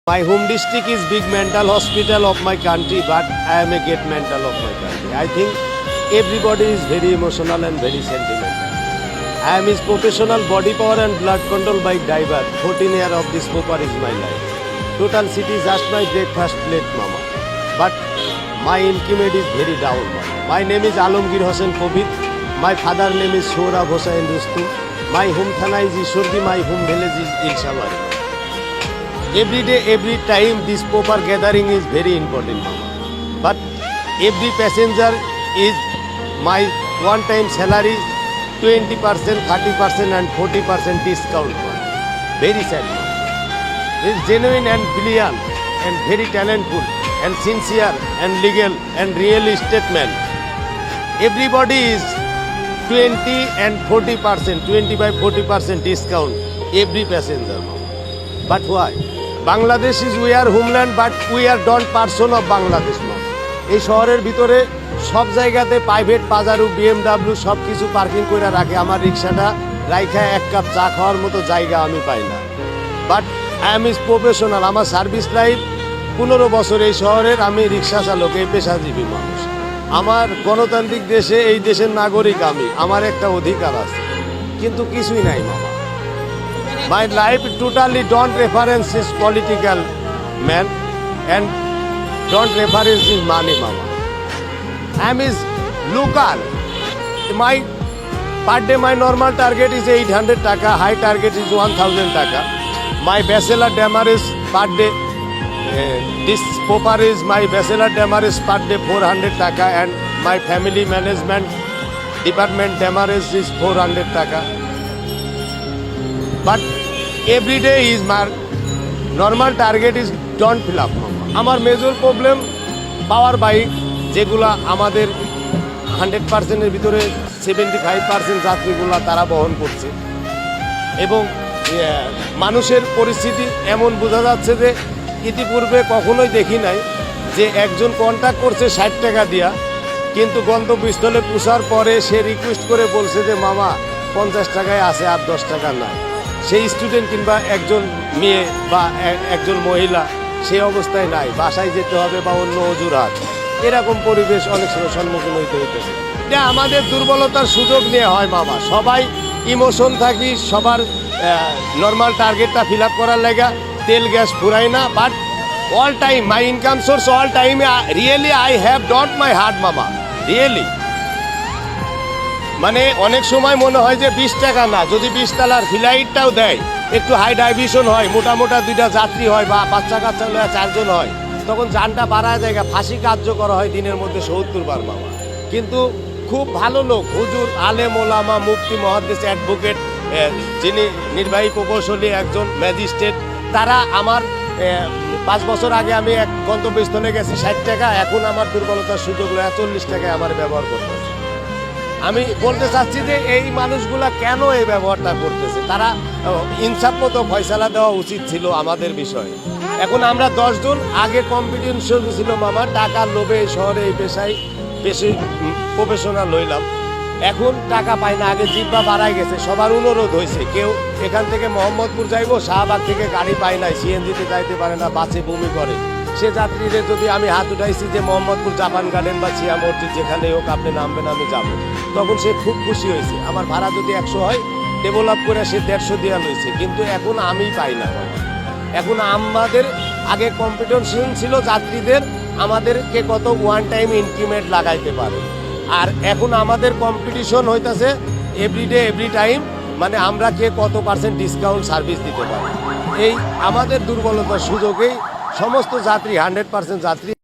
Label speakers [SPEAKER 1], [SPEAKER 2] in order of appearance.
[SPEAKER 1] My home district is big mental hospital of my country, but I am a great mental of my country. I think everybody is very emotional and very sentimental. I am his professional body power and blood control bike driver. 14 years of this popper is my life. Total city just my breakfast plate, mama. But my income is very down. Mama. My name is Alamgir Hossain Kobir. My father name is Sohrab Hossain Rustum. My home thana is Ishordi. My home village is Ilshabari. Every day, every time, this popper gathering is very important, mama. But every passenger is my one-time salary, 20%, 30% and 40% discount. Very sad. He is genuine and brilliant and very talented and sincere and legal and real estate man. Everybody is 20 and 40%, 25-40% discount every passenger. But why? Bangladesh is we are homeland, but we are don't person of Bangladesh. এই শহরের ভিতরে সব জায়গাতে private পাজারু BMW সব কিছু parking করে রাখে। আমার রিক্সাটা রাইখা এক কাপ চা খাওয়ার মতো জায়গা আমি পাই না। But I am is professional. আমার সার্ভিস লাইফ 15 বছর এই শহরের। আমি রিক্সা চালক, এই পেশাজীবী মানুষ। আমার গণতান্ত্রিক দেশে, এই দেশের নাগরিক আমি, আমার একটা অধিকার আছে, কিন্তু কিছুই নাই মামা। My life totally don't reference his political man and don't reference his money, mama. I am his local. My per day my normal target is 800 taka, high target is 1000 taka. My bachelor demerit per day, this popper is my bachelor demerit per day 400 taka and my family management department demerit is 400 taka. But every day is my normal target is don't fill up. আমার major problem পাওয়ার bike, যেগুলা আমাদের 100%-এর ভিতরে 75% যাত্রীগুলা তারা বহন করছে। এবং মানুষের পরিস্থিতি এমন বোঝা যাচ্ছে যে ইতিপূর্বে কখনোই দেখি নাই যে একজন কন্ট্যাক্ট করছে 60 টাকা দিয়া, কিন্তু গন্তব্যস্থলে পৌঁছার পরে সে রিকোয়েস্ট করে বলছে যে মামা 50 টাকায় আছে, আর 10 টাকা নাই। সেই স্টুডেন্ট কিংবা একজন মেয়ে বা একজন মহিলা সেই অবস্থায় নাই, বাসায় যেতে হবে বা অন্য অজুহাত, এরকম পরিবেশ অনেক সময় সম্মুখীন হইতে হইতেছে। এটা আমাদের দুর্বলতার সুযোগ নিয়ে হয় মামা। সবাই ইমোশন থাকি, সবার নর্মাল টার্গেটটা ফিল আপ করার লাগা তেল গ্যাস ফুরাই না। But all time my income source all time really I have dot my heart মামা, রিয়েলি। মানে অনেক সময় মনে হয় যে 20 টাকা না, যদি 20 তলার ফ্লাইটটাও দেয়, একটু হাই ডাইভিশন হয়, মোটা দুইটা যাত্রী হয় বা বাচ্চা কাচ্চা 4 জন হয়, তখন যানটা বাড়ায় জায়গা ফাঁসি কার্যকর হয় দিনের মধ্যে 70 বার মামা। কিন্তু খুব ভালো লোক, হুজুর, আলেম ওলামা, মুফতি, মুহাদ্দিস, অ্যাডভোকেট, যিনি নির্বাহী প্রকৌশলী, একজন ম্যাজিস্ট্রেট, তারা আমার 5 বছর আগে আমি এক গন্তব্যস্থলে গেছি 60 টাকা, এখন আমার দুর্বলতার সুযোগ 40 টাকায় আমার ব্যবহার করতেছে। আমি বলতে চাচ্ছি যে এই মানুষগুলা কেন এই ব্যবহারটা করতেছে, তারা ইনসাফ মতো ফয়সালা দেওয়া উচিত ছিল আমাদের বিষয়ে। এখন আমরা 10 জন, আগে কম্পিটিশন ছিল মামা, টাকার লোভে এই শহরে এই পেশায় বেশি প্রফেশনাল হইলাম। এখন টাকা পাই না, আগে জিব্বা বাড়াই গেছে, সবার অনুরোধ হয়েছে। কেউ এখান থেকে মোহাম্মদপুর যাইবো, শাহবাগ থেকে গাড়ি পায় নাই, সিএনজিতে যাইতে পারে না, বাসে বমি করে, সে যাত্রীদের যদি আমি হাত উঠাইছি যে মোহাম্মদপুর জাপান গার্ডেন বা ছিয়া মসজিদ যেখানে হোক আপনি নামবেন, আমি যাবো, তখন সে খুব খুশি হয়েছে। আমার ভাড়া যদি 100 হয়, ডেভেলপ করে সে 150 দেওয়া হয়েছে, কিন্তু এখন আমি পাই না। এখন আমাদের আগে কম্পিটিশন ছিল যাত্রীদের, আমাদেরকে কত ওয়ান টাইম ইনক্রিমেন্ট লাগাইতে পারে, আর এখন আমাদের কম্পিটিশন হইতেছে এভরিডে এভরি টাইম, মানে আমরা কে কত % ডিসকাউন্ট সার্ভিস দিতে পারি। এই আমাদের দুর্বলতার সুযোগেই সমস্ত যাত্রী 100% যাত্রী